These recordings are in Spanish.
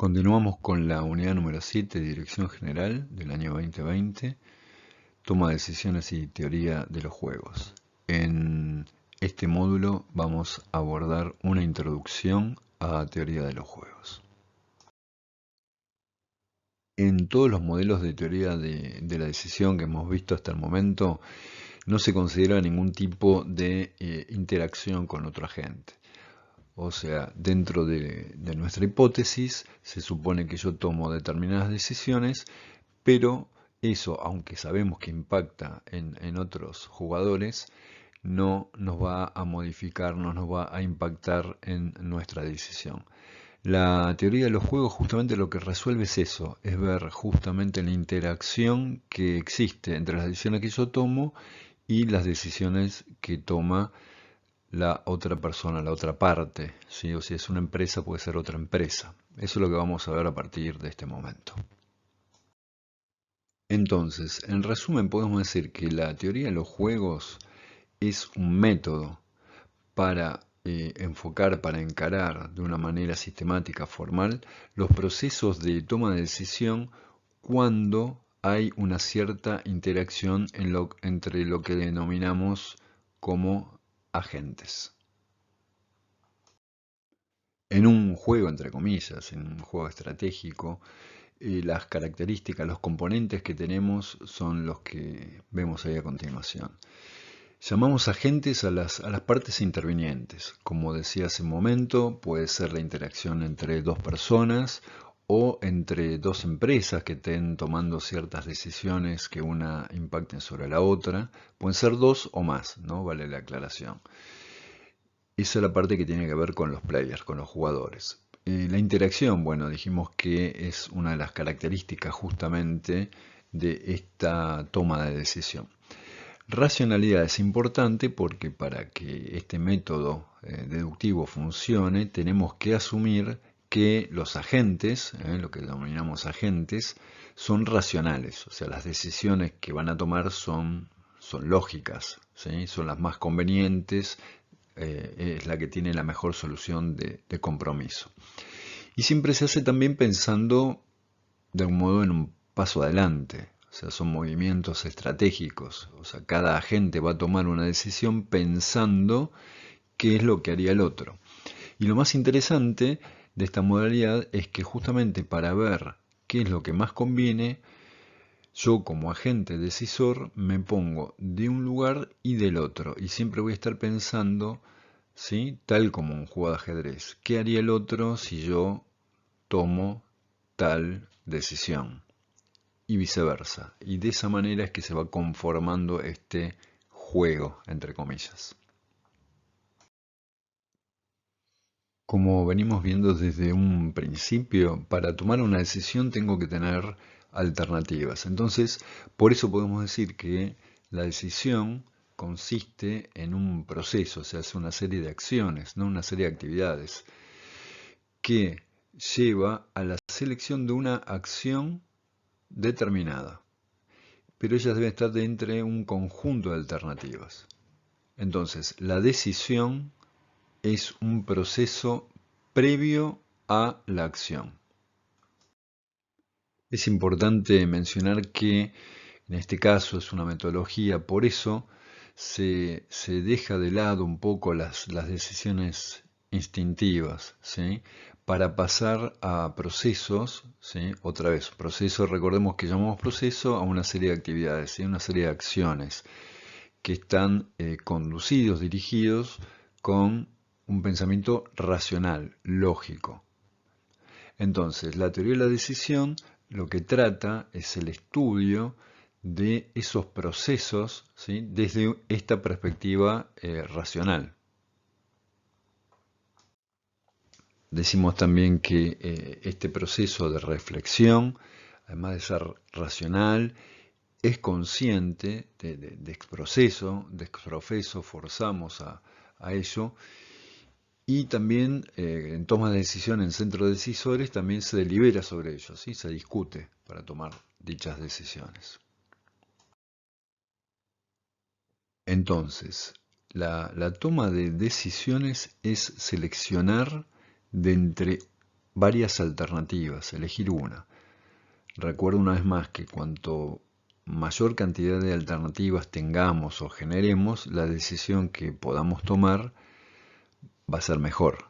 Continuamos con la unidad número 7, Dirección General del año 2020, toma de decisiones y teoría de los juegos. En este módulo vamos a abordar una introducción a teoría de los juegos. En todos los modelos de teoría de la decisión que hemos visto hasta el momento, no se considera ningún tipo de interacción con otro agente. O sea, dentro de nuestra hipótesis, se supone que yo tomo determinadas decisiones, pero eso, aunque sabemos que impacta en otros jugadores, no nos va a modificar, no nos va a impactar en nuestra decisión. La teoría de los juegos justamente lo que resuelve es eso, es ver justamente la interacción que existe entre las decisiones que yo tomo y las decisiones que toma la otra persona, la otra parte, ¿sí? O si es una empresa, puede ser otra empresa. Eso es lo que vamos a ver a partir de este momento. Entonces, en resumen, podemos decir que la teoría de los juegos es un método para enfocar, para encarar de una manera sistemática, formal, los procesos de toma de decisión cuando hay una cierta interacción entre lo que denominamos como agentes. En un juego, entre comillas, en un juego estratégico, las características, los componentes que tenemos son los que vemos ahí a continuación. Llamamos agentes a las partes intervinientes. Como decía hace un momento, puede ser la interacción entre dos personas o entre dos empresas que estén tomando ciertas decisiones que una impacten sobre la otra. Pueden ser dos o más, ¿no? Vale la aclaración. Esa es la parte que tiene que ver con los players, con los jugadores. La interacción, bueno, dijimos que es una de las características justamente de esta toma de decisión. Racionalidad es importante porque para que este método deductivo funcione, tenemos que asumir que los agentes, lo que denominamos agentes, son racionales, o sea, las decisiones que van a tomar son lógicas, ¿sí? Son las más convenientes, es la que tiene la mejor solución de compromiso. Y siempre se hace también pensando de algún modo en un paso adelante, o sea, son movimientos estratégicos, o sea, cada agente va a tomar una decisión pensando qué es lo que haría el otro. Y lo más interesante de esta modalidad es que justamente para ver qué es lo que más conviene, yo como agente decisor me pongo de un lugar y del otro y siempre voy a estar pensando, ¿sí? Tal como un juego de ajedrez, ¿qué haría el otro si yo tomo tal decisión? Y viceversa. Y de esa manera es que se va conformando este juego, entre comillas. Como venimos viendo desde un principio, para tomar una decisión tengo que tener alternativas. Entonces, por eso podemos decir que la decisión consiste en un proceso, o sea, es una serie de acciones, no una serie de actividades, que lleva a la selección de una acción determinada. Pero ellas deben estar dentro de un conjunto de alternativas. Entonces, la decisión es un proceso previo a la acción. Es importante mencionar que en este caso es una metodología, por eso se deja de lado un poco las decisiones instintivas, ¿sí? Para pasar a procesos, ¿sí? Otra vez, proceso, recordemos que llamamos proceso a una serie de actividades, ¿sí? Una serie de acciones que están conducidos, dirigidos con un pensamiento racional, lógico. Entonces, la teoría de la decisión lo que trata es el estudio de esos procesos, ¿sí? Desde esta perspectiva racional. Decimos también que este proceso de reflexión, además de ser racional, es consciente de proceso, de exprofeso, forzamos a ello, y también en toma de decisión en centros decisores también se delibera sobre ello, ¿sí? Se discute para tomar dichas decisiones. Entonces, la toma de decisiones es seleccionar de entre varias alternativas, elegir una. Recuerdo una vez más que cuanto mayor cantidad de alternativas tengamos o generemos, la decisión que podamos tomar va a ser mejor,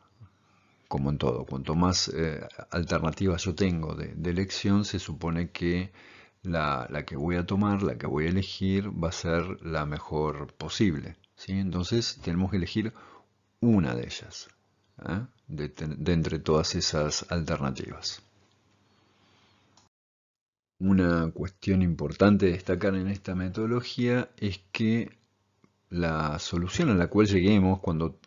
como en todo. Cuanto más alternativas yo tengo de elección, se supone que la que voy a tomar, la que voy a elegir, va a ser la mejor posible, ¿sí? Entonces tenemos que elegir una de ellas, ¿eh? De entre todas esas alternativas. Una cuestión importante de destacar en esta metodología es que la solución a la cual lleguemos, cuando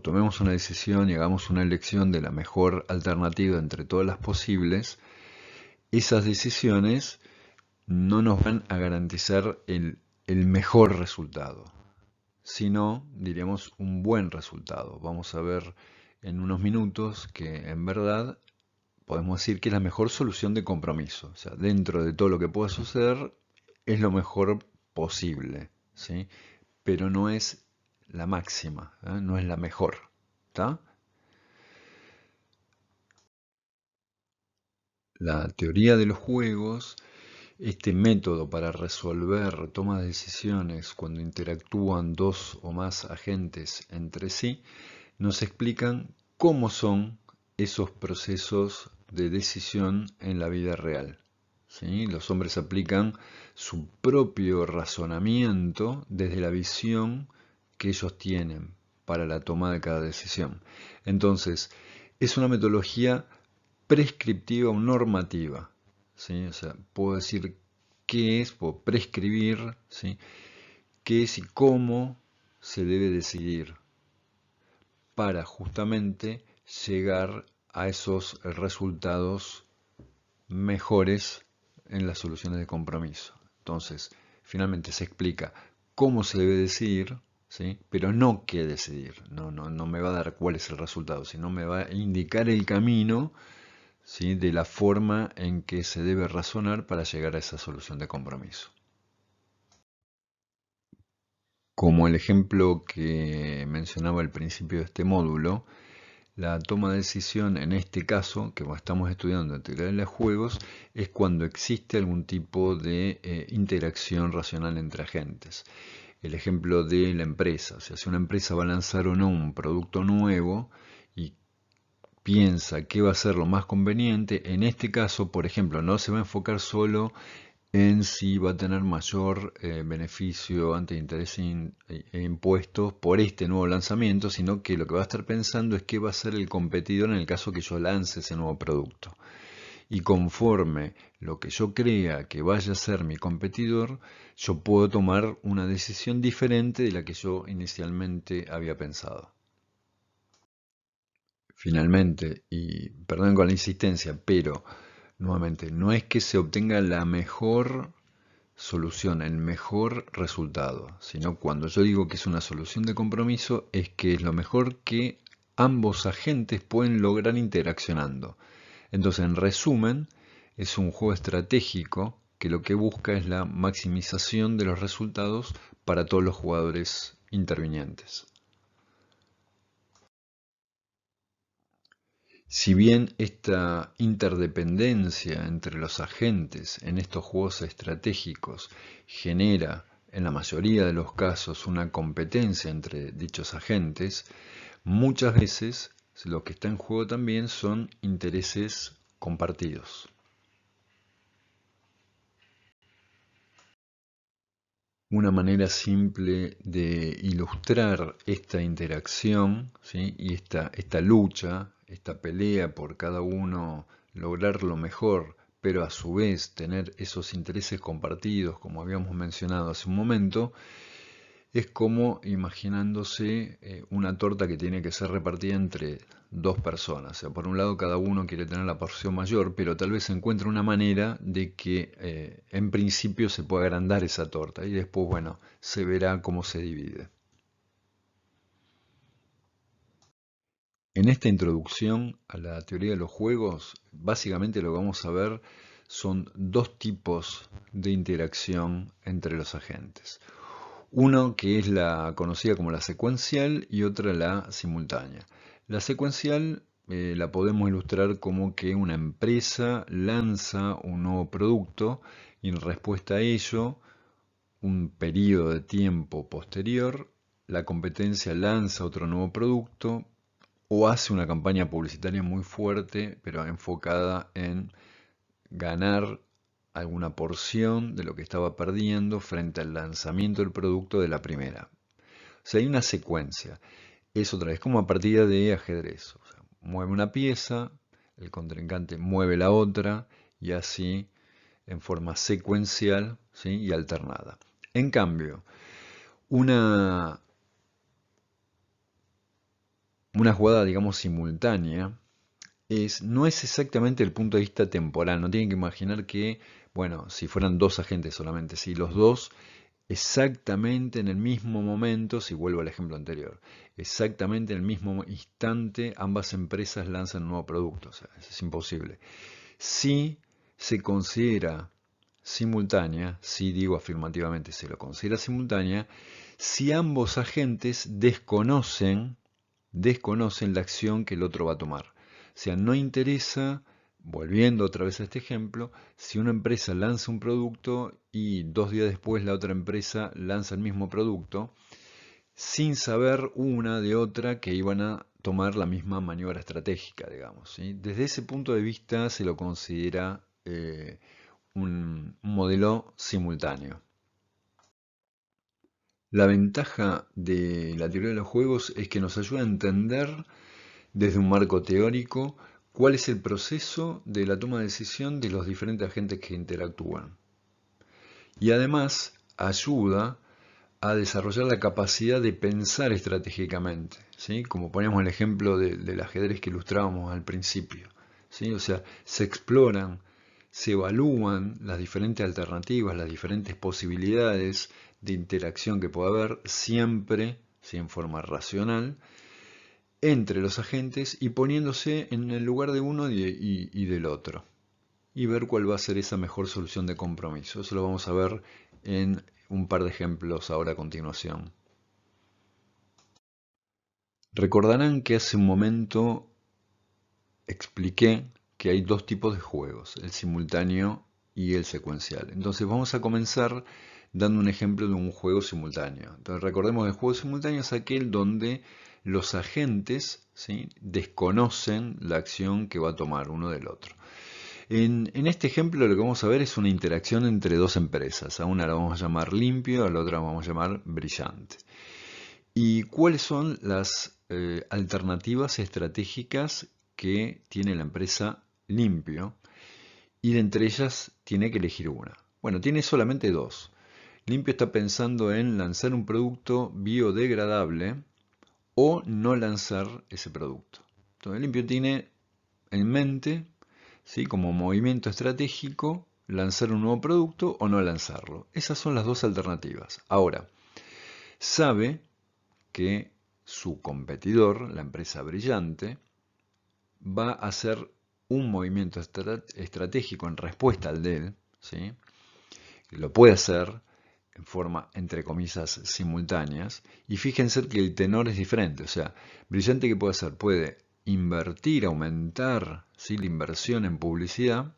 tomemos una decisión y hagamos una elección de la mejor alternativa entre todas las posibles, esas decisiones no nos van a garantizar el mejor resultado, sino, diríamos, un buen resultado. Vamos a ver en unos minutos que en verdad podemos decir que es la mejor solución de compromiso. O sea, dentro de todo lo que pueda suceder, es lo mejor posible, ¿sí? Pero no es la máxima, ¿eh? No es la mejor, ¿está? La teoría de los juegos, este método para resolver toma de decisiones cuando interactúan dos o más agentes entre sí, nos explican cómo son esos procesos de decisión en la vida real. ¿Sí? Los hombres aplican su propio razonamiento desde la visión que ellos tienen para la toma de cada decisión. Entonces, es una metodología prescriptiva o normativa. ¿Sí? O sea, puedo decir qué es, puedo prescribir, ¿sí? Qué es y cómo se debe decidir para justamente llegar a esos resultados mejores en las soluciones de compromiso. Entonces, finalmente se explica cómo se debe decidir, ¿sí? Pero no qué decidir. No me va a dar cuál es el resultado, sino me va a indicar el camino, ¿sí? De la forma en que se debe razonar para llegar a esa solución de compromiso. Como el ejemplo que mencionaba al principio de este módulo, la toma de decisión en este caso, que estamos estudiando en teoría de los juegos, es cuando existe algún tipo de interacción racional entre agentes. El ejemplo de la empresa, o sea, si una empresa va a lanzar o no un producto nuevo y piensa que va a ser lo más conveniente, en este caso, por ejemplo, no se va a enfocar solo en si va a tener mayor beneficio ante intereses e impuestos por este nuevo lanzamiento, sino que lo que va a estar pensando es qué va a ser el competidor en el caso que yo lance ese nuevo producto. Y conforme lo que yo crea que vaya a ser mi competidor, yo puedo tomar una decisión diferente de la que yo inicialmente había pensado. Finalmente, y perdón con la insistencia, pero nuevamente, no es que se obtenga la mejor solución, el mejor resultado, sino cuando yo digo que es una solución de compromiso, es que es lo mejor que ambos agentes pueden lograr interaccionando. Entonces, en resumen, es un juego estratégico que lo que busca es la maximización de los resultados para todos los jugadores intervinientes. Si bien esta interdependencia entre los agentes en estos juegos estratégicos genera en la mayoría de los casos una competencia entre dichos agentes, muchas veces lo que está en juego también son intereses compartidos. Una manera simple de ilustrar esta interacción, ¿sí? Y esta lucha, esta pelea por cada uno lograr lo mejor, pero a su vez tener esos intereses compartidos, como habíamos mencionado hace un momento, es como imaginándose una torta que tiene que ser repartida entre dos personas. O sea, por un lado cada uno quiere tener la porción mayor, pero tal vez se encuentre una manera de que en principio se pueda agrandar esa torta y después, bueno, se verá cómo se divide. En esta introducción a la teoría de los juegos, básicamente lo que vamos a ver son dos tipos de interacción entre los agentes. Uno que es la conocida como la secuencial y otra la simultánea. La secuencial la podemos ilustrar como que una empresa lanza un nuevo producto y en respuesta a ello, un periodo de tiempo posterior, la competencia lanza otro nuevo producto o hace una campaña publicitaria muy fuerte, pero enfocada en ganar alguna porción de lo que estaba perdiendo frente al lanzamiento del producto de la primera. O sea, hay una secuencia. Es otra vez como a partida de ajedrez. O sea, mueve una pieza, el contrincante mueve la otra y así en forma secuencial, ¿sí? Y alternada. En cambio, una, una jugada, digamos, simultánea no es exactamente el punto de vista temporal. No tienen que imaginar que, bueno, si fueran dos agentes solamente, si los dos exactamente en el mismo momento, si vuelvo al ejemplo anterior, exactamente en el mismo instante ambas empresas lanzan un nuevo producto. O sea, eso es imposible. Si se considera simultánea, si digo afirmativamente se lo considera simultánea, si ambos agentes desconocen la acción que el otro va a tomar. O sea, no interesa, volviendo otra vez a este ejemplo, si una empresa lanza un producto y 2 días después la otra empresa lanza el mismo producto, sin saber una de otra que iban a tomar la misma maniobra estratégica, digamos, ¿sí? Desde ese punto de vista se lo considera un modelo simultáneo. La ventaja de la teoría de los juegos es que nos ayuda a entender desde un marco teórico cuál es el proceso de la toma de decisión de los diferentes agentes que interactúan. Y además ayuda a desarrollar la capacidad de pensar estratégicamente, ¿sí? Como poníamos el ejemplo del ajedrez que ilustrábamos al principio, ¿sí? O sea, se exploran, se evalúan las diferentes alternativas, las diferentes posibilidades de interacción que puede haber, siempre, ¿sí? En forma racional, entre los agentes y poniéndose en el lugar de uno y del otro. Y ver cuál va a ser esa mejor solución de compromiso. Eso lo vamos a ver en un par de ejemplos ahora a continuación. Recordarán que hace un momento expliqué que hay dos tipos de juegos, el simultáneo y el secuencial. Entonces vamos a comenzar dando un ejemplo de un juego simultáneo. Entonces recordemos que el juego simultáneo es aquel donde los agentes, ¿sí? Desconocen la acción que va a tomar uno del otro. En este ejemplo lo que vamos a ver es una interacción entre dos empresas. A una la vamos a llamar limpio, a la otra la vamos a llamar brillante. ¿Y cuáles son las alternativas estratégicas que tiene la empresa limpio? Y de entre ellas tiene que elegir una. Bueno, tiene solamente dos. Limpio está pensando en lanzar un producto biodegradable o no lanzar ese producto. Entonces Limpio tiene en mente, ¿sí? Como movimiento estratégico, lanzar un nuevo producto o no lanzarlo. Esas son las dos alternativas. Ahora, sabe que su competidor, la empresa brillante, va a hacer un movimiento estratégico en respuesta al de él, ¿sí? Lo puede hacer en forma, entre comillas, simultáneas, y fíjense que el tenor es diferente. O sea, brillante, que puede hacer, puede invertir, aumentar, ¿sí? La inversión en publicidad,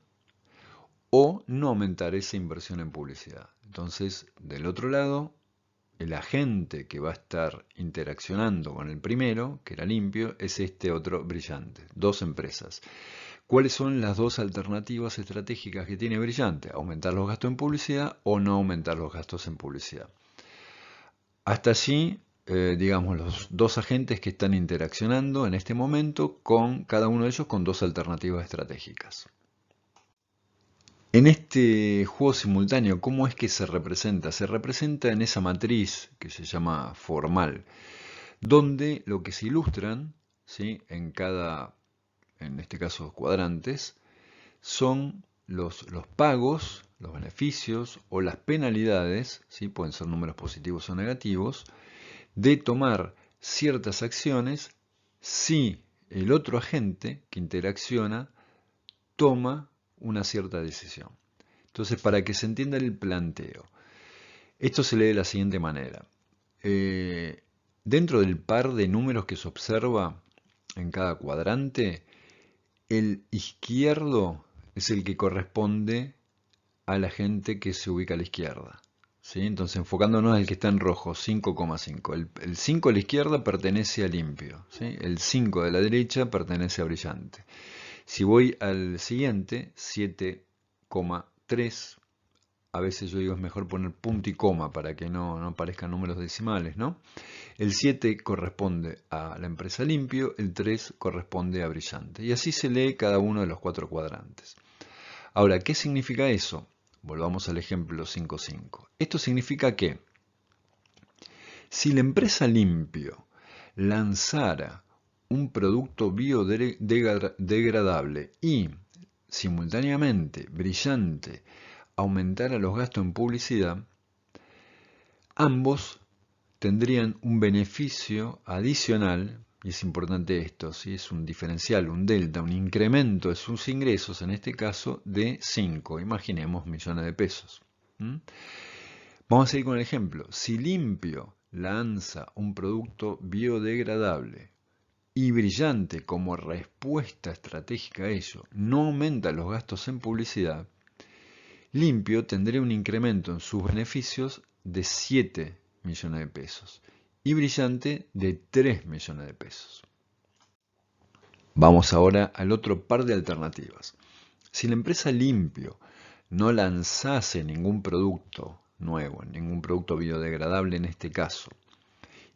o no aumentar esa inversión en publicidad. Entonces, del otro lado, el agente que va a estar interaccionando con el primero, que era limpio, es este otro brillante. Dos empresas. ¿Cuáles son las dos alternativas estratégicas que tiene brillante? Aumentar los gastos en publicidad o no aumentar los gastos en publicidad. Hasta allí, digamos, los dos agentes que están interaccionando en este momento, con cada uno de ellos con dos alternativas estratégicas. En este juego simultáneo, ¿cómo es que se representa? Se representa en esa matriz que se llama formal, donde lo que se ilustran, ¿sí? En este caso cuadrantes, son los pagos, los beneficios o las penalidades, ¿sí? Pueden ser números positivos o negativos, de tomar ciertas acciones si el otro agente que interacciona toma una cierta decisión. Entonces, para que se entienda el planteo, esto se lee de la siguiente manera. Dentro del par de números que se observa, en cada cuadrante, el izquierdo es el que corresponde a la gente que se ubica a la izquierda. ¿Sí? Entonces, enfocándonos en el que está en rojo, 5,5. El 5 a la izquierda pertenece a limpio. ¿Sí? El 5 de la derecha pertenece a brillante. Si voy al siguiente, 7,3. A veces yo digo es mejor poner punto y coma para que no aparezcan números decimales, ¿no? El 7 corresponde a la empresa limpio, el 3 corresponde a brillante. Y así se lee cada uno de los 4 cuadrantes. Ahora, ¿qué significa eso? Volvamos al ejemplo 5,5. Esto significa que si la empresa limpio lanzara un producto biodegradable y simultáneamente brillante aumentara los gastos en publicidad, ambos tendrían un beneficio adicional, y es importante esto, ¿sí? Es un diferencial, un delta, un incremento de sus ingresos, en este caso de 5, imaginemos, millones de pesos. Vamos a seguir con el ejemplo. Si Limpio lanza un producto biodegradable y brillante como respuesta estratégica a ello, no aumenta los gastos en publicidad, Limpio tendría un incremento en sus beneficios de 7 millones de pesos y brillante de 3 millones de pesos. Vamos ahora al otro par de alternativas. Si la empresa Limpio no lanzase ningún producto nuevo, ningún producto biodegradable en este caso,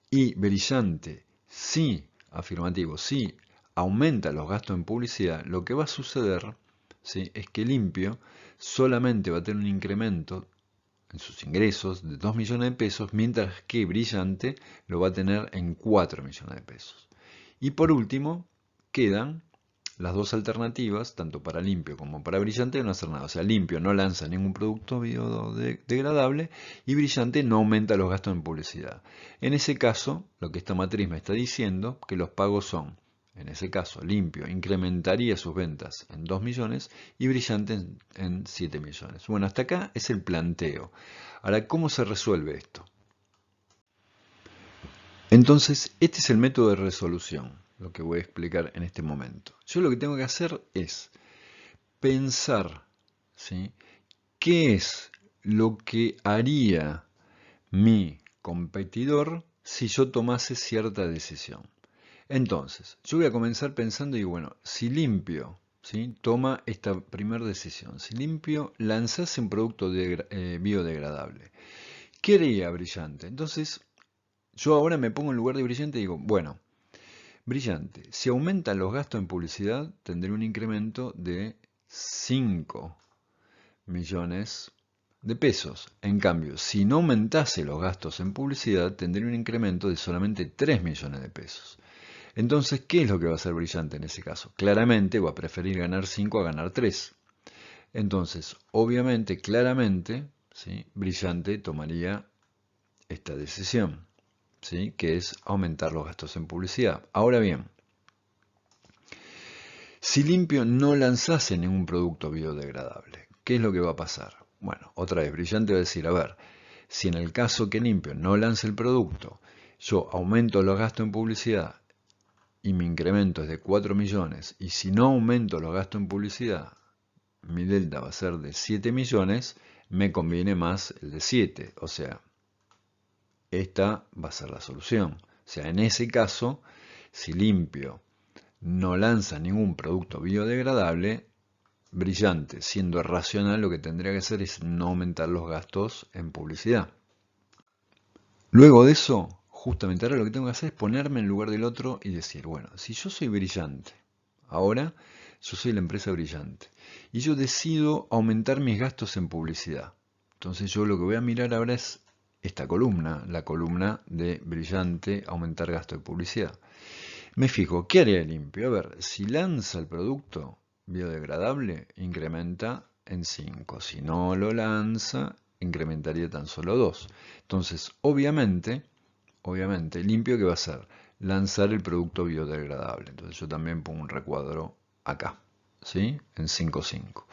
y brillante sí, afirmativo, sí aumenta los gastos en publicidad, lo que va a suceder, ¿sí?, es que Limpio solamente va a tener un incremento en sus ingresos de 2 millones de pesos, mientras que Brillante lo va a tener en 4 millones de pesos. Y por último, quedan las dos alternativas, tanto para Limpio como para Brillante, de no hacer nada. O sea, Limpio no lanza ningún producto biodegradable y Brillante no aumenta los gastos en publicidad. En ese caso, lo que esta matriz me está diciendo, que los pagos son, en ese caso, Limpio incrementaría sus ventas en 2 millones y Brillante en 7 millones. Bueno, hasta acá es el planteo. Ahora, ¿cómo se resuelve esto? Entonces, este es el método de resolución, lo que voy a explicar en este momento. Yo lo que tengo que hacer es pensar, ¿sí?, qué es lo que haría mi competidor si yo tomase cierta decisión. Entonces, yo voy a comenzar pensando y bueno, si Limpio, ¿sí?, toma esta primera decisión, si Limpio lanzase un producto biodegradable, ¿qué haría Brillante? Entonces, yo ahora me pongo en lugar de Brillante y digo, bueno, Brillante, si aumentan los gastos en publicidad, tendré un incremento de 5 millones de pesos. En cambio, si no aumentase los gastos en publicidad, tendría un incremento de solamente 3 millones de pesos. Entonces, ¿qué es lo que va a hacer Brillante en ese caso? Claramente va a preferir ganar 5 a ganar 3. Entonces, obviamente, claramente, ¿sí?, Brillante tomaría esta decisión, ¿sí?, que es aumentar los gastos en publicidad. Ahora bien, si Limpio no lanzase ningún producto biodegradable, ¿qué es lo que va a pasar? Bueno, otra vez, Brillante va a decir, a ver, si en el caso que Limpio no lance el producto, yo aumento los gastos en publicidad y mi incremento es de 4 millones, y si no aumento los gastos en publicidad, mi delta va a ser de 7 millones, me conviene más el de 7, o sea, esta va a ser la solución. O sea, en ese caso, si Limpio no lanza ningún producto biodegradable, Brillante, siendo racional, lo que tendría que hacer es no aumentar los gastos en publicidad. Luego de eso, justamente ahora lo que tengo que hacer es ponerme en lugar del otro y decir, bueno, si yo soy Brillante, ahora yo soy la empresa Brillante, y yo decido aumentar mis gastos en publicidad. Entonces yo lo que voy a mirar ahora es esta columna, la columna de Brillante, aumentar gasto de publicidad. Me fijo, ¿qué haría Limpio? A ver, si lanza el producto biodegradable, incrementa en 5. Si no lo lanza, incrementaría tan solo 2. Entonces, obviamente, Limpio, ¿qué va a hacer? Lanzar el producto biodegradable. Entonces yo también pongo un recuadro acá, ¿sí?, en 5,5.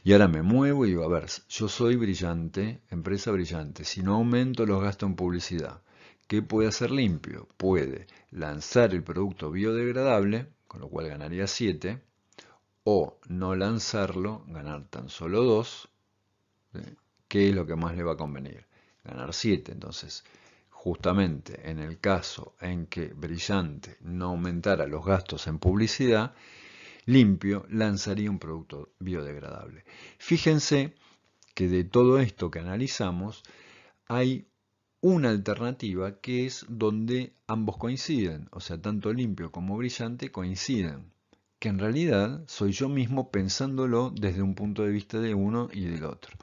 Y ahora me muevo y digo, a ver, yo soy Brillante, empresa Brillante. Si no aumento los gastos en publicidad, ¿qué puede hacer limpio? Puede lanzar el producto biodegradable, con lo cual ganaría 7, o no lanzarlo, ganar tan solo 2, ¿sí? ¿Qué es lo que más le va a convenir? Ganar 7. Entonces, justamente en el caso en que Brillante no aumentara los gastos en publicidad, Limpio lanzaría un producto biodegradable. Fíjense que de todo esto que analizamos, hay una alternativa que es donde ambos coinciden, o sea, tanto Limpio como Brillante coinciden, que en realidad soy yo mismo pensándolo desde un punto de vista de uno y del otro.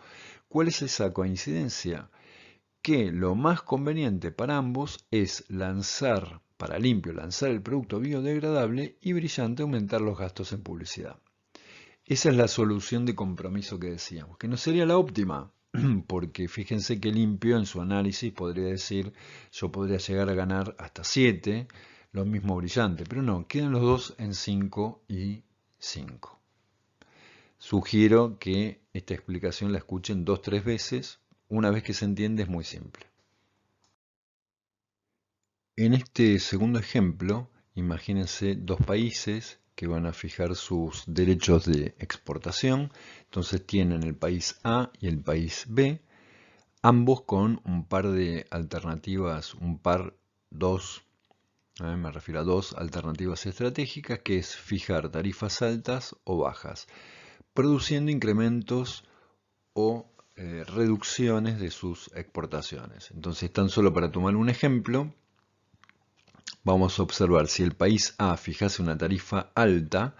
¿Cuál es esa coincidencia? Que lo más conveniente para ambos es lanzar, para Limpio, lanzar el producto biodegradable y Brillante aumentar los gastos en publicidad. Esa es la solución de compromiso que decíamos, que no sería la óptima, porque fíjense que Limpio en su análisis podría decir, yo podría llegar a ganar hasta 7, lo mismo Brillante, pero no, quedan los dos en 5 y 5. Sugiero que esta explicación la escuchen 2-3 veces, una vez que se entiende es muy simple. En este segundo ejemplo, imagínense dos países que van a fijar sus derechos de exportación. Entonces tienen el país A y el país B, ambos con un par de alternativas, me refiero a dos alternativas estratégicas, que es fijar tarifas altas o bajas, produciendo incrementos o reducciones de sus exportaciones. Entonces, tan solo para tomar un ejemplo, vamos a observar si el país A fijase una tarifa alta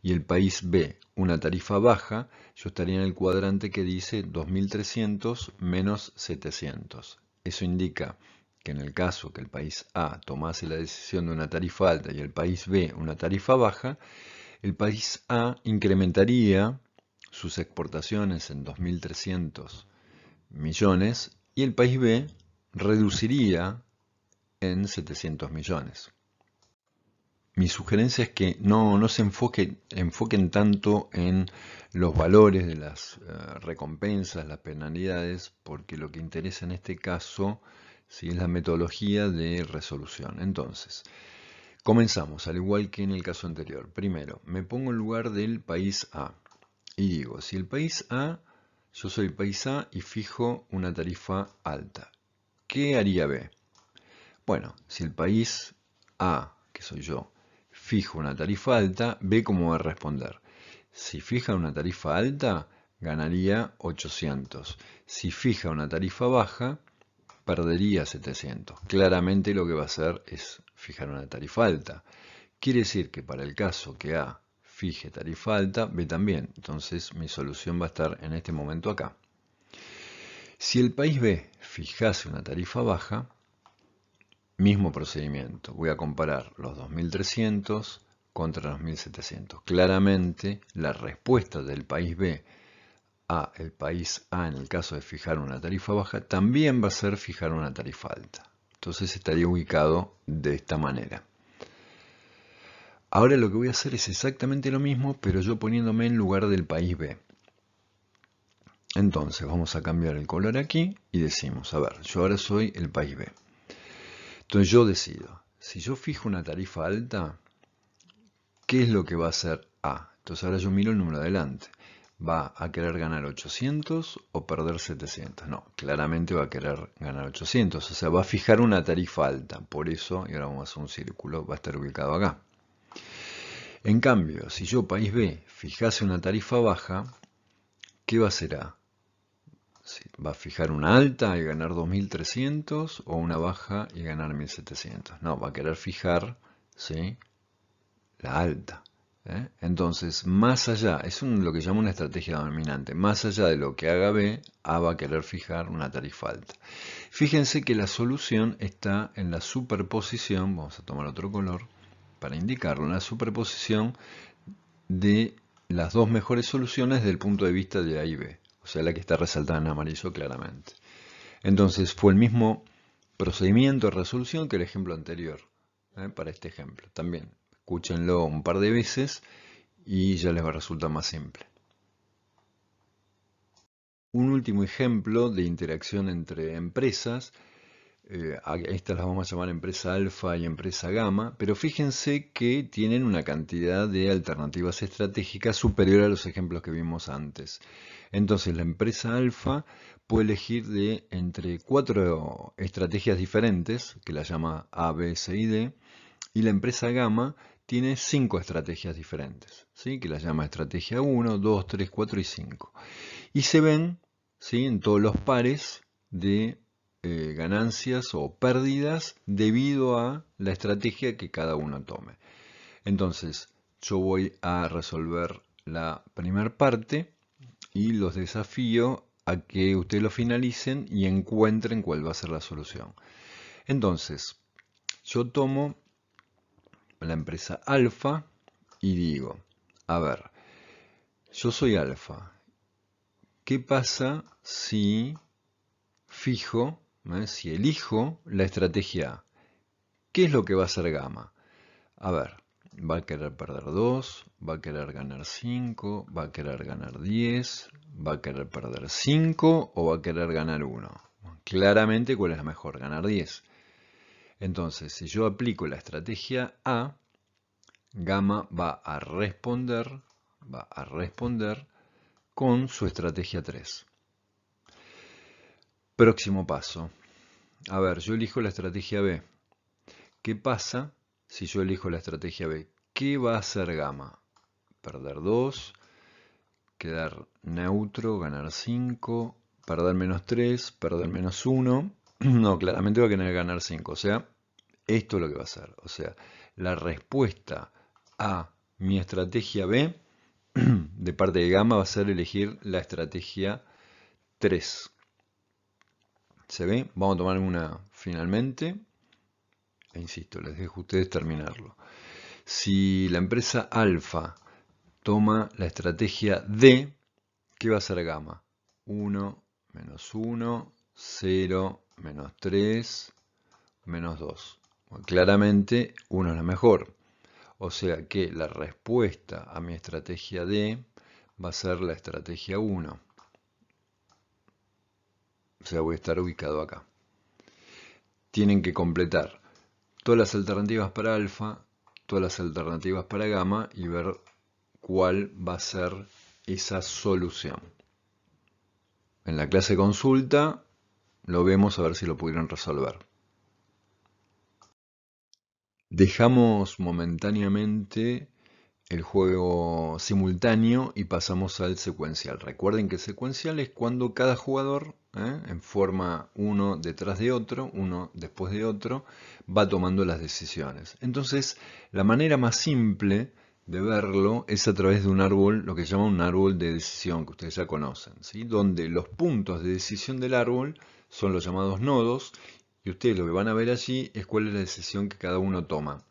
y el país B una tarifa baja, yo estaría en el cuadrante que dice 2.300 menos 700. Eso indica que en el caso que el país A tomase la decisión de una tarifa alta y el país B una tarifa baja, el país A incrementaría sus exportaciones en 2.300 millones y el país B reduciría en 700 millones. Mi sugerencia es que no se enfoquen tanto en los valores de las recompensas, las penalidades, porque lo que interesa en este caso sí es la metodología de resolución. Entonces, comenzamos, al igual que en el caso anterior. Primero, me pongo en lugar del país A y digo, si el país A, yo soy el país A y fijo una tarifa alta, ¿qué haría B? Bueno, si el país A, que soy yo, fijo una tarifa alta, B cómo va a responder. Si fija una tarifa alta, ganaría 800. Si fija una tarifa baja, perdería 700. Claramente lo que va a hacer es fijar una tarifa alta. Quiere decir que para el caso que A fije tarifa alta, B también. Entonces mi solución va a estar en este momento acá. Si el país B fijase una tarifa baja, mismo procedimiento. Voy a comparar los 2.300 contra los 1.700. Claramente la respuesta del país B a el país A en el caso de fijar una tarifa baja también va a ser fijar una tarifa alta. Entonces estaría ubicado de esta manera. Ahora lo que voy a hacer es exactamente lo mismo, pero yo poniéndome en lugar del país B. Entonces vamos a cambiar el color aquí y decimos, a ver, yo ahora soy el país B. Entonces yo decido, si yo fijo una tarifa alta, ¿qué es lo que va a hacer A? Entonces ahora yo miro el número adelante. ¿Va a querer ganar 800 o perder 700? No, claramente va a querer ganar 800. O sea, va a fijar una tarifa alta. Por eso, y ahora vamos a hacer un círculo, va a estar ubicado acá. En cambio, si yo, país B, fijase una tarifa baja, ¿qué va a hacer A? ¿Va a fijar una alta y ganar 2.300 o una baja y ganar 1.700? No, va a querer fijar, ¿sí?, la alta. Entonces, más allá, es lo que llamo una estrategia dominante, más allá de lo que haga B, A va a querer fijar una tarifa alta. Fíjense que la solución está en la superposición, vamos a tomar otro color para indicarlo, en la superposición de las dos mejores soluciones desde el punto de vista de A y B, o sea, la que está resaltada en amarillo claramente. Entonces, fue el mismo procedimiento de resolución que el ejemplo anterior, para este ejemplo también. Escúchenlo un par de veces y ya les va a resultar más simple. Un último ejemplo de interacción entre empresas. A estas las vamos a llamar empresa alfa y empresa gamma, pero fíjense que tienen una cantidad de alternativas estratégicas superior a los ejemplos que vimos antes. Entonces la empresa alfa puede elegir de entre 4 estrategias diferentes, que la llama A, B, C y D, y la empresa gamma tiene 5 estrategias diferentes, ¿sí? Que la llama estrategia 1, 2, 3, 4 y 5. Y se ven, ¿sí?, en todos los pares de ganancias o pérdidas debido a la estrategia que cada uno tome. Entonces, yo voy a resolver la primera parte y los desafío a que ustedes lo finalicen y encuentren cuál va a ser la solución. Entonces, yo tomo la empresa alfa y digo, a ver, yo soy alfa. ¿Qué pasa si fijo, si elijo la estrategia A? ¿Qué es lo que va a hacer gamma? A ver, va a querer perder 2, va a querer ganar 5, va a querer ganar 10, va a querer perder 5 o va a querer ganar 1. Claramente, ¿cuál es la mejor? Ganar 10. Entonces, si yo aplico la estrategia A, gamma va a responder con su estrategia 3. Próximo paso. A ver, yo elijo la estrategia B. ¿Qué pasa si yo elijo la estrategia B? ¿Qué va a hacer gamma? Perder 2, quedar neutro, ganar 5, perder menos 3, perder menos 1. No, claramente va a querer ganar 5. O sea, esto es lo que va a hacer. O sea, la respuesta a mi estrategia B de parte de gamma va a ser elegir la estrategia 3. ¿Se ve? Vamos a tomar una finalmente. E insisto, les dejo a ustedes terminarlo. Si la empresa alfa toma la estrategia D, ¿qué va a hacer gamma? 1, menos 1, 0, menos 3, menos 2. Bueno, claramente 1 es la mejor. O sea que la respuesta a mi estrategia D va a ser la estrategia 1. O sea, voy a estar ubicado acá. Tienen que completar todas las alternativas para alfa, todas las alternativas para gamma y ver cuál va a ser esa solución. En la clase consulta lo vemos a ver si lo pudieron resolver. Dejamos momentáneamente el juego simultáneo y pasamos al secuencial. Recuerden que secuencial es cuando cada jugador, en forma uno detrás de otro, uno después de otro, va tomando las decisiones. Entonces, la manera más simple de verlo es a través de un árbol, lo que se llama un árbol de decisión, que ustedes ya conocen, ¿sí? Donde los puntos de decisión del árbol son los llamados nodos, y ustedes lo que van a ver allí es cuál es la decisión que cada uno toma.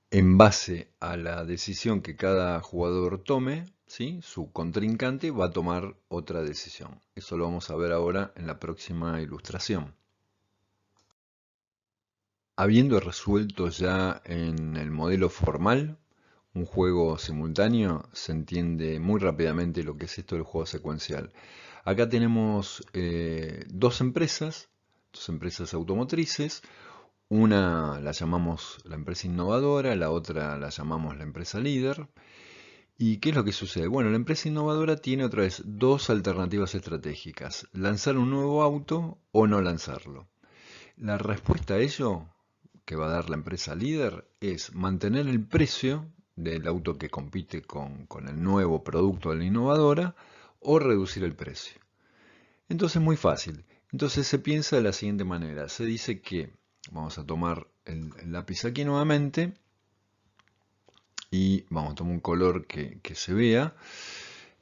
En base a la decisión que cada jugador tome, ¿sí?, su contrincante va a tomar otra decisión. Eso lo vamos a ver ahora en la próxima ilustración. Habiendo resuelto ya en el modelo formal un juego simultáneo, se entiende muy rápidamente lo que es esto del juego secuencial. Acá tenemos dos empresas automotrices. Una la llamamos la empresa innovadora, la otra la llamamos la empresa líder. ¿Y qué es lo que sucede? Bueno, la empresa innovadora tiene otra vez dos alternativas estratégicas: lanzar un nuevo auto o no lanzarlo. La respuesta a ello que va a dar la empresa líder es mantener el precio del auto que compite con el nuevo producto de la innovadora o reducir el precio. Entonces es muy fácil. Entonces se piensa de la siguiente manera. Se dice que, vamos a tomar el lápiz aquí nuevamente y vamos a tomar un color que se vea.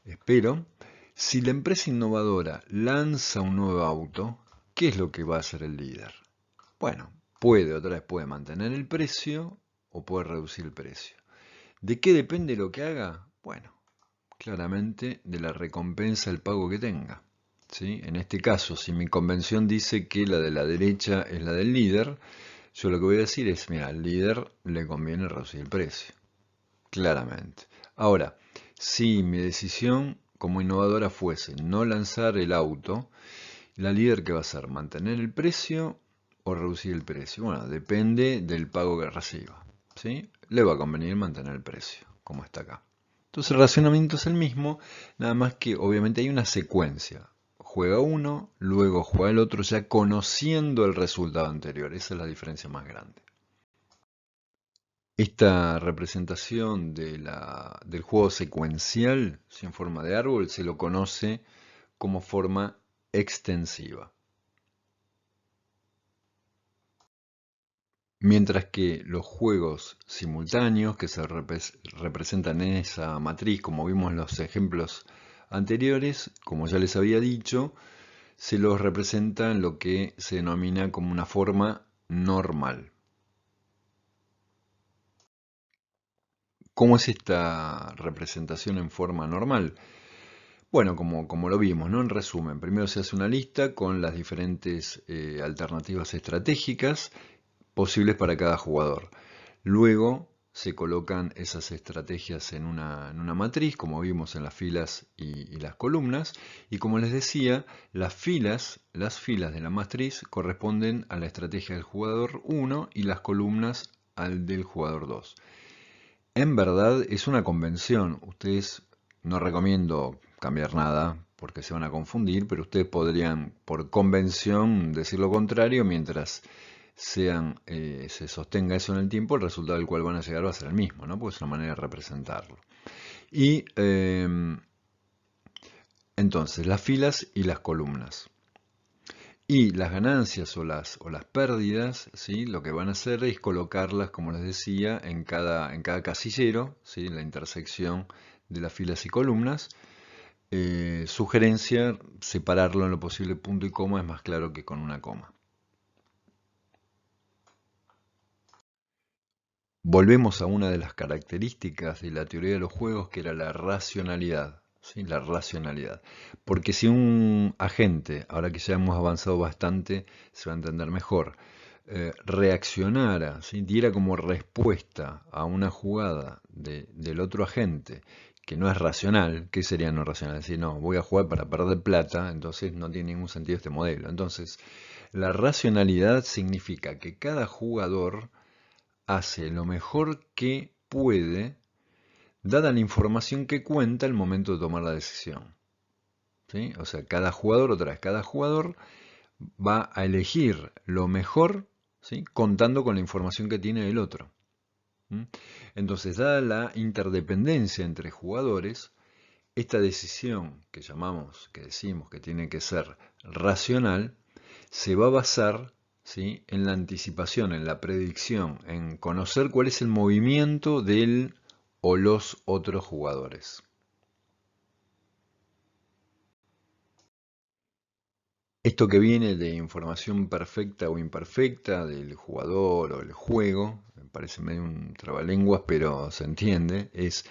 Espero. Si la empresa innovadora lanza un nuevo auto, ¿qué es lo que va a hacer el líder? Bueno, otra vez puede mantener el precio o puede reducir el precio. ¿De qué depende lo que haga? Bueno, claramente de la recompensa, el pago que tenga. ¿Sí? En este caso, si mi convención dice que la de la derecha es la del líder, yo lo que voy a decir es, mira, al líder le conviene reducir el precio. Claramente. Ahora, si mi decisión como innovadora fuese no lanzar el auto, la líder, ¿qué va a hacer? Mantener el precio o reducir el precio? Bueno, depende del pago que reciba, ¿sí? Le va a convenir mantener el precio, como está acá. Entonces el racionamiento es el mismo, nada más que obviamente hay una secuencia. Juega uno, luego juega el otro, ya conociendo el resultado anterior. Esa es la diferencia más grande. Esta representación del juego secuencial, en forma de árbol, se lo conoce como forma extensiva. Mientras que los juegos simultáneos que se representan en esa matriz, como vimos en los ejemplos anteriores, como ya les había dicho, se los representa en lo que se denomina como una forma normal. ¿Cómo es esta representación en forma normal? Bueno, como lo vimos, ¿no? En resumen, primero se hace una lista con las diferentes alternativas estratégicas posibles para cada jugador. Luego se colocan esas estrategias en una matriz, como vimos en las filas y las columnas. Y como les decía, las filas de la matriz corresponden a la estrategia del jugador 1 y las columnas al del jugador 2. En verdad es una convención. Ustedes, no recomiendo cambiar nada porque se van a confundir, pero ustedes podrían por convención decir lo contrario mientras se sostenga eso en el tiempo, el resultado del cual van a llegar va a ser el mismo, ¿no? Porque es una manera de representarlo. Y entonces, las filas y las columnas. Y las ganancias o las pérdidas, ¿sí? Lo que van a hacer es colocarlas, como les decía, en cada casillero, ¿sí? En la intersección de las filas y columnas. Sugerencia, separarlo en lo posible punto y coma, es más claro que con una coma. Volvemos a una de las características de la teoría de los juegos, que era la racionalidad. ¿Sí? La racionalidad. Porque si un agente, ahora que ya hemos avanzado bastante, se va a entender mejor, reaccionara, ¿sí? Diera como respuesta a una jugada del otro agente que no es racional, ¿qué sería no racional? Decir, no, voy a jugar para perder plata, entonces no tiene ningún sentido este modelo. Entonces, la racionalidad significa que cada jugador hace lo mejor que puede, dada la información que cuenta al momento de tomar la decisión. ¿Sí? O sea, cada jugador, otra vez, cada jugador va a elegir lo mejor, ¿sí? Contando con la información que tiene el otro. Entonces, dada la interdependencia entre jugadores, esta decisión que decimos que tiene que ser racional, se va a basar, ¿sí? En la anticipación, en la predicción, en conocer cuál es el movimiento del o los otros jugadores. Esto que viene de información perfecta o imperfecta del jugador o el juego, me parece medio un trabalenguas, pero se entiende, es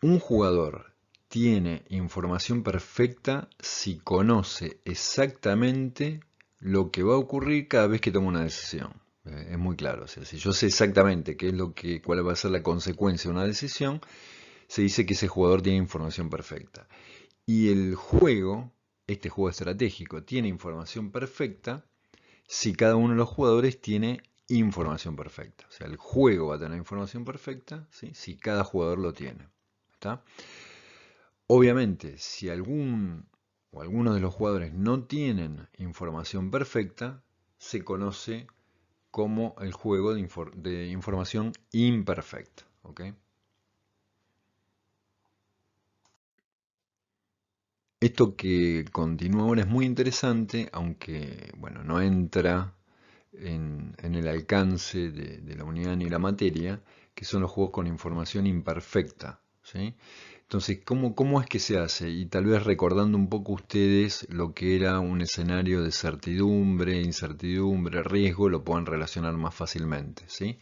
un jugador tiene información perfecta si conoce exactamente lo que va a ocurrir cada vez que toma una decisión. Es muy claro, o sea, si yo sé exactamente cuál va a ser la consecuencia de una decisión, se dice que ese jugador tiene información perfecta. Y el juego, este juego estratégico, tiene información perfecta si cada uno de los jugadores tiene información perfecta. O sea, el juego va a tener información perfecta, ¿sí? Si cada jugador lo tiene. ¿Está? Obviamente, si algún o algunos de los jugadores no tienen información perfecta, se conoce como el juego de información imperfecta. ¿Ok? Esto que continúa ahora es muy interesante, aunque bueno, no entra en el alcance de la unidad ni la materia, que son los juegos con información imperfecta. ¿Sí? Entonces, ¿cómo es que se hace? Y tal vez recordando un poco ustedes lo que era un escenario de certidumbre, incertidumbre, riesgo, lo pueden relacionar más fácilmente. ¿Sí?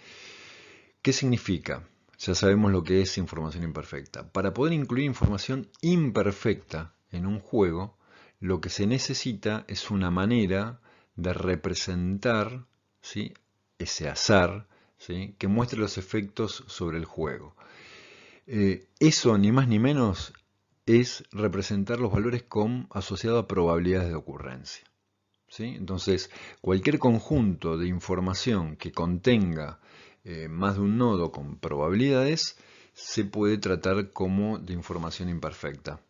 ¿Qué significa? Ya sabemos lo que es información imperfecta. Para poder incluir información imperfecta en un juego, lo que se necesita es una manera de representar, ¿sí? Ese azar, ¿sí? Que muestre los efectos sobre el juego. Eso ni más ni menos es representar los valores asociados a probabilidades de ocurrencia. ¿sí? Entonces, cualquier conjunto de información que contenga más de un nodo con probabilidades se puede tratar como de información imperfecta.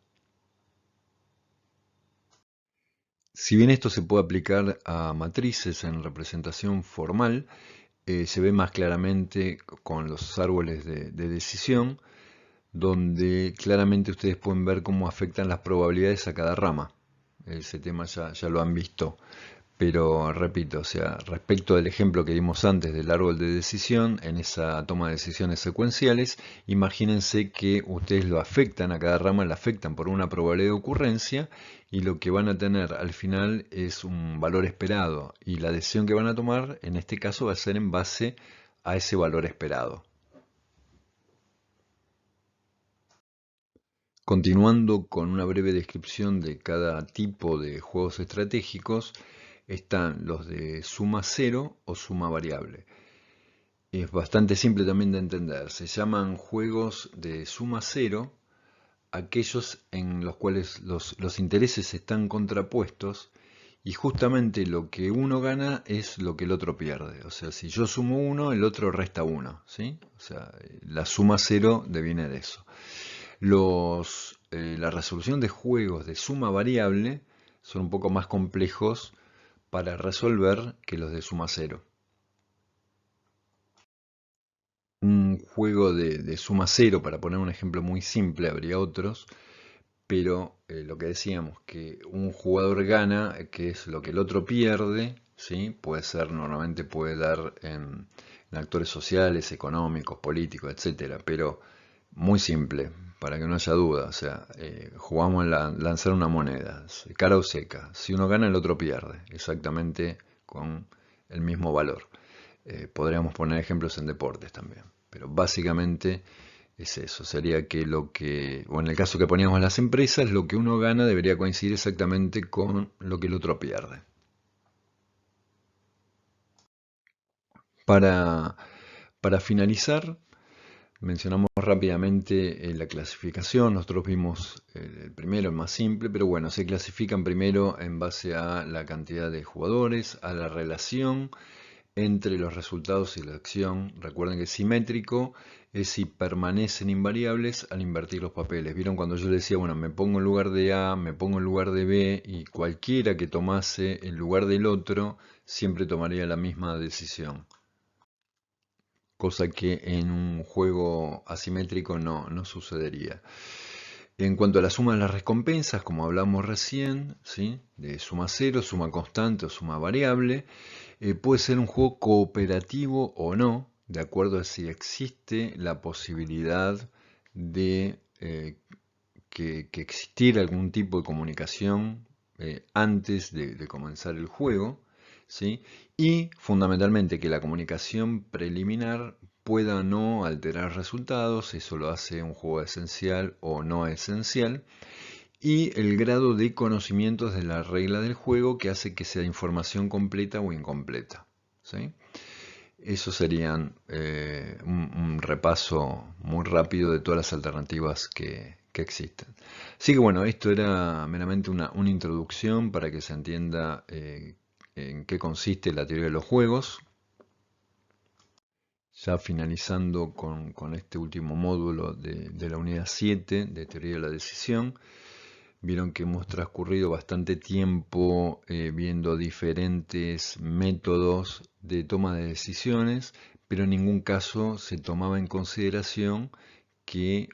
Si bien esto se puede aplicar a matrices en representación formal, se ve más claramente con los árboles de decisión, donde claramente ustedes pueden ver cómo afectan las probabilidades a cada rama. Ese tema ya lo han visto. Pero repito, o sea, respecto del ejemplo que dimos antes del árbol de decisión, en esa toma de decisiones secuenciales, imagínense que ustedes lo afectan a cada rama, la afectan por una probabilidad de ocurrencia y lo que van a tener al final es un valor esperado y la decisión que van a tomar en este caso va a ser en base a ese valor esperado. Continuando con una breve descripción de cada tipo de juegos estratégicos, están los de suma cero o suma variable. Es bastante simple también de entender. Se llaman juegos de suma cero aquellos en los cuales los intereses están contrapuestos y justamente lo que uno gana es lo que el otro pierde. O sea, si yo sumo uno, el otro resta uno, ¿sí? O sea, la suma cero deviene de eso. La resolución de juegos de suma variable son un poco más complejos para resolver que los de suma cero. Un juego de suma cero, para poner un ejemplo muy simple, habría otros, pero lo que decíamos, que un jugador gana, que es lo que el otro pierde, ¿sí? Puede ser, normalmente puede dar en actores sociales, económicos, políticos, etcétera, pero muy simple, para que no haya duda, o sea, jugamos a lanzar una moneda, cara o seca, si uno gana el otro pierde, exactamente con el mismo valor. Podríamos poner ejemplos en deportes también, pero básicamente es eso, sería que o en el caso que poníamos las empresas, lo que uno gana debería coincidir exactamente con lo que el otro pierde. Para, para finalizar, mencionamos rápidamente la clasificación. Nosotros vimos el primero, el más simple, pero bueno, se clasifican primero en base a la cantidad de jugadores, a la relación entre los resultados y la acción. Recuerden que simétrico es si permanecen invariables al invertir los papeles. ¿Vieron cuando yo decía, bueno, me pongo en lugar de A, me pongo en lugar de B y cualquiera que tomase el lugar del otro siempre tomaría la misma decisión? Cosa que en un juego asimétrico no sucedería. En cuanto a la suma de las recompensas, como hablamos recién, ¿sí? De suma cero, suma constante o suma variable, puede ser un juego cooperativo o no, de acuerdo a si existe la posibilidad de que existiera algún tipo de comunicación antes de comenzar el juego, ¿sí? Y fundamentalmente que la comunicación preliminar pueda no alterar resultados, eso lo hace un juego esencial o no esencial, y el grado de conocimientos de la regla del juego que hace que sea información completa o incompleta, ¿sí? Eso serían un repaso muy rápido de todas las alternativas que existen. Así que bueno, esto era meramente una introducción para que se entienda en qué consiste la teoría de los juegos. Ya finalizando con este último módulo de la unidad 7 de teoría de la decisión, vieron que hemos transcurrido bastante tiempo viendo diferentes métodos de toma de decisiones, pero en ningún caso se tomaba en consideración que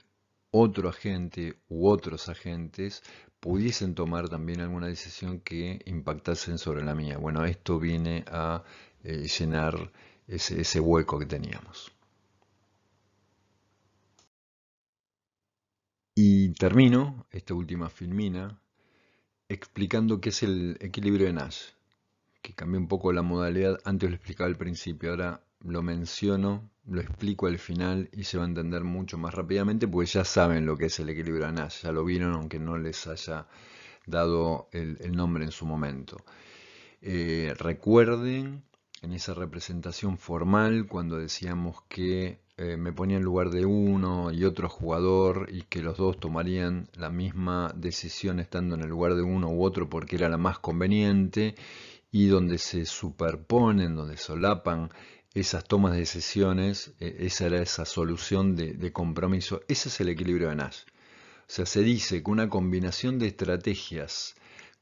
otro agente u otros agentes pudiesen tomar también alguna decisión que impactasen sobre la mía. Bueno, esto viene a llenar ese hueco que teníamos. Y termino esta última filmina explicando qué es el equilibrio de Nash, que cambié un poco la modalidad, antes lo explicaba al principio, ahora lo menciono, lo explico al final y se va a entender mucho más rápidamente, porque ya saben lo que es el equilibrio de Nash, ya lo vieron aunque no les haya dado el nombre en su momento. Recuerden en esa representación formal cuando decíamos que me ponía en lugar de uno y otro jugador y que los dos tomarían la misma decisión estando en el lugar de uno u otro porque era la más conveniente y donde se superponen, donde solapan esas tomas de decisiones, esa era esa solución de compromiso. Ese es el equilibrio de Nash. O sea, se dice que una combinación de estrategias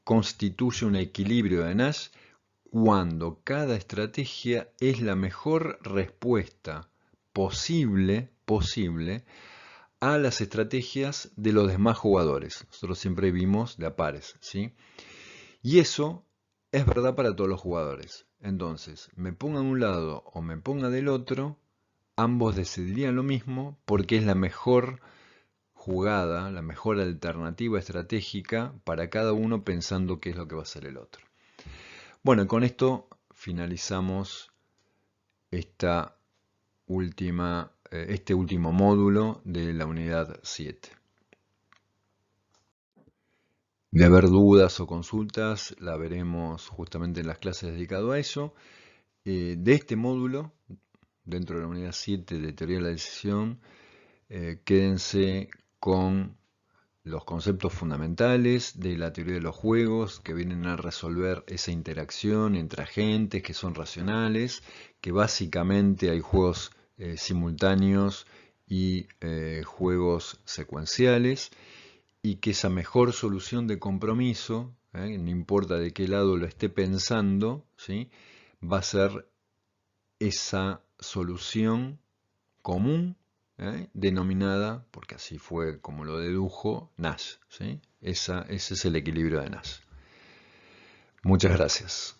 constituye un equilibrio de Nash cuando cada estrategia es la mejor respuesta posible a las estrategias de los demás jugadores. Nosotros siempre vimos de a pares, ¿sí? Y eso es verdad para todos los jugadores. Entonces, me ponga de un lado o me ponga del otro, ambos decidirían lo mismo porque es la mejor jugada, la mejor alternativa estratégica para cada uno pensando qué es lo que va a hacer el otro. Bueno, con esto finalizamos esta este último módulo de la unidad 7. De haber dudas o consultas, la veremos justamente en las clases dedicadas a eso. De este módulo, dentro de la unidad 7 de teoría de la decisión, quédense con los conceptos fundamentales de la teoría de los juegos que vienen a resolver esa interacción entre agentes que son racionales, que básicamente hay juegos simultáneos y juegos secuenciales, y que esa mejor solución de compromiso, no importa de qué lado lo esté pensando, ¿sí?, va a ser esa solución común, denominada, porque así fue como lo dedujo, Nash, ¿sí? Ese es el equilibrio de Nash. Muchas gracias.